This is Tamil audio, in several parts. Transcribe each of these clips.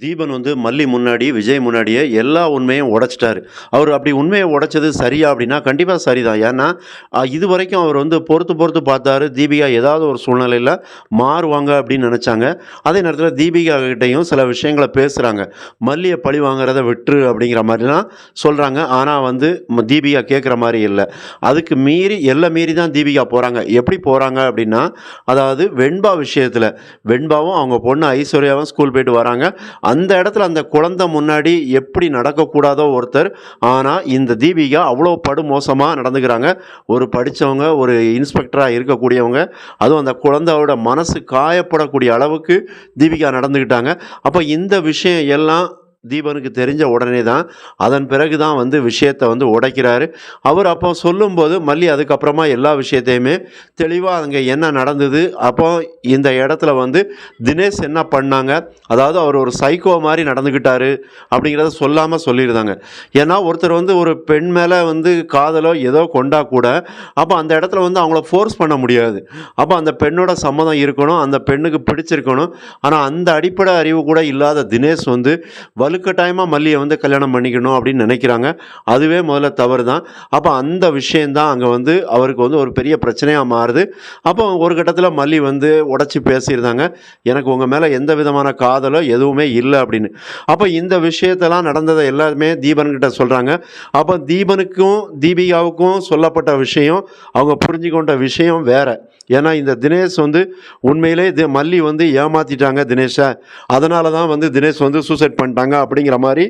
தீபன் வந்து மல்லி முன்னாடி, விஜய் முன்னாடியே எல்லா உண்மையும் உடைச்சுட்டாரு. அவரு அப்படி உண்மைய உடைச்சது சரியா அப்படின்னா, கண்டிப்பா சரிதான். ஏன்னா, இதுவரைக்கும் அவர் வந்து பொறுத்து பொறுத்து பார்த்தாரு. தீபிகா ஏதாவது ஒரு சூழ்நிலையில மாறுவாங்க அப்படின்னு நெனைச்சாங்க. அதே நேரத்தில தீபிகா கிட்டயும் சில விஷயங்கள பேசுறாங்க. மல்லிய பழி வாங்குறத விட்டுரு அப்படிங்கிற மாரிலாம் சொல்றாங்க. ஆனா வந்து தீபிகா கேட்குற மாரி இல்ல. அதுக்கு மீறி எல்லை மீறி தான் தீபிகா போறாங்க. எப்படி போறாங்க அப்படின்னா, அதாவது வெண்பா விஷயத்தில. வெண்பாவும் அவங்க பொண்ணு ஐஸ்வர்யாவும் ஸ்கூல் போயிட்டு வராங்க. அந்த இடத்துல அந்த குழந்தை முன்னாடி எப்படி நடக்கக்கூடாதோ ஒருத்தர், ஆனா இந்த தீபிகா அவ்வளோ படுமோசமா நடந்துக்கிறாங்க. ஒரு படிச்சவங்க, ஒரு இன்ஸ்பெக்டரா இருக்கக்கூடியவங்க, அதுவும் அந்த குழந்தையோட மனசு காயப்படக்கூடிய அளவுக்கு தீபிகா நடந்துக்கிட்டாங்க. அப்ப இந்த விஷயம் எல்லாம் தீபனுக்கு தெரிஞ்ச உடனே தான், அதன் பிறகு தான் வந்து விஷயத்த வந்து உடைக்கிறாரு. அவர் அப்போ சொல்லும்போது, மல்லி அதுக்கப்புறமா எல்லா விஷயத்தையுமே தெளிவா அங்க என்ன நடந்தது, அப்போ இந்த இடத்துல வந்து தினேஷ் என்ன பண்ணாங்க, அதாவது அவர் ஒரு சைக்கோ மாரி நடந்துக்கிட்டாரு அப்படிங்கிறத சொல்லாம சொல்லியிருந்தாங்க. ஏன்னா, ஒருத்தர் வந்து ஒரு பெண் மேல வந்து காதலோ ஏதோ கொண்டா கூட, அப்போ அந்த இடத்துல வந்து அவங்கள ஃபோர்ஸ் பண்ண முடியாது. அப்போ அந்த பெண்ணோட சம்மதம் இருக்கணும், அந்த பெண்ணுக்கு பிடிச்சிருக்கணும். ஆனா, அந்த அடிப்படை அறிவு கூட இல்லாத தினேஷ் வந்து வலுக்கட்டாயமா மல்லிய வந்து கல்யாணம் பண்ணிக்கணும் அப்படின்னு நினைக்கிறாங்க. அதுவே முதல்ல தவறு தான். அப்ப அந்த விஷயம் தான் அங்க வந்து அவருக்கு வந்து ஒரு பெரிய பிரச்சனையா மாறுது. அப்போ ஒரு கட்டத்தில மல்லி வந்து உடைச்சு பேசியிருந்தாங்க. எனக்கு உங்க மேல எந்த விதமான காதலோ எதுவுமே இல்ல அப்படின்னு. அப்ப இந்த விஷயத்தெல்லாம் நடந்தத எல்லாருமே தீபன் கிட்ட சொல்றாங்க. அப்ப தீபனுக்கும், தீபிகாவுக்கும் சொல்லப்பட்ட விஷயம், அவங்க புரிஞ்சு கொண்ட விஷயம் வேற. ஏன்னா இந்த தினேஷ் வந்து உண்மையிலே மல்லி வந்து ஏமாத்திட்டாங்க தினேஷ. அதனால தான் வந்து தினேஷ் வந்து சூசைட் பண்ணிட்டாங்க அப்படிங்கிற மாரி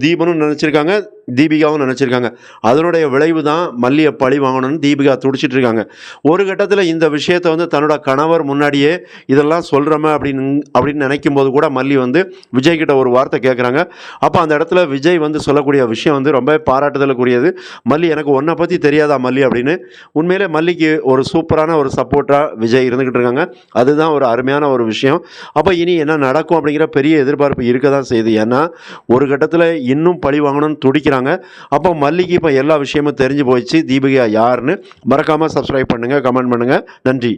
தீபனும் நினச்சிருக்காங்க, தீபிகாவும் நினச்சிருக்காங்க. அதனுடைய விளைவு தான் மல்லிய பழி வாங்கணும்னு தீபிகா துடிச்சிட்டு இருக்காங்க. ஒரு கட்டத்தில இந்த விஷயத்த வந்து தன்னோட கணவர் முன்னாடியே இதெல்லாம் சொல்றோமே அப்படின்னு நினைக்கும்போது கூட மல்லி வந்து விஜய் கிட்ட ஒரு வார்த்தை கேட்குறாங்க. அப்ப அந்த இடத்துல விஜய் வந்து சொல்லக்கூடிய விஷயம் வந்து ரொம்பவே பாராட்டுதலுக்குரியது. மல்லி எனக்கு உன்ன பத்தி தெரியாதா மல்லி அப்படின்னு. உண்மையிலே மல்லிக்கு ஒரு சூப்பரான ஒரு சப்போர்ட்டா விஜய் இருந்துகிட்டு இருக்காங்க. அதுதான் ஒரு அருமையான ஒரு விஷயம். அப்ப இனி என்ன நடக்கும் அப்படிங்கிற பெரிய எதிர்பார்ப்பு இருக்க தான் செய்யுது. ஏன்னா, ஒரு கட்டத்தில இன்னும் பழி வாங்கணும்னு துடிக்கிறாங்க. அப்போ மல்லிக்கு இப்போ எல்லா விஷயமும் தெரிஞ்சு போயிடுச்சு. தீபிகா யாருன்னு. மறக்காம சப்ஸ்கிரைப் பண்ணுங்க, கமெண்ட் பண்ணுங்க. நன்றி.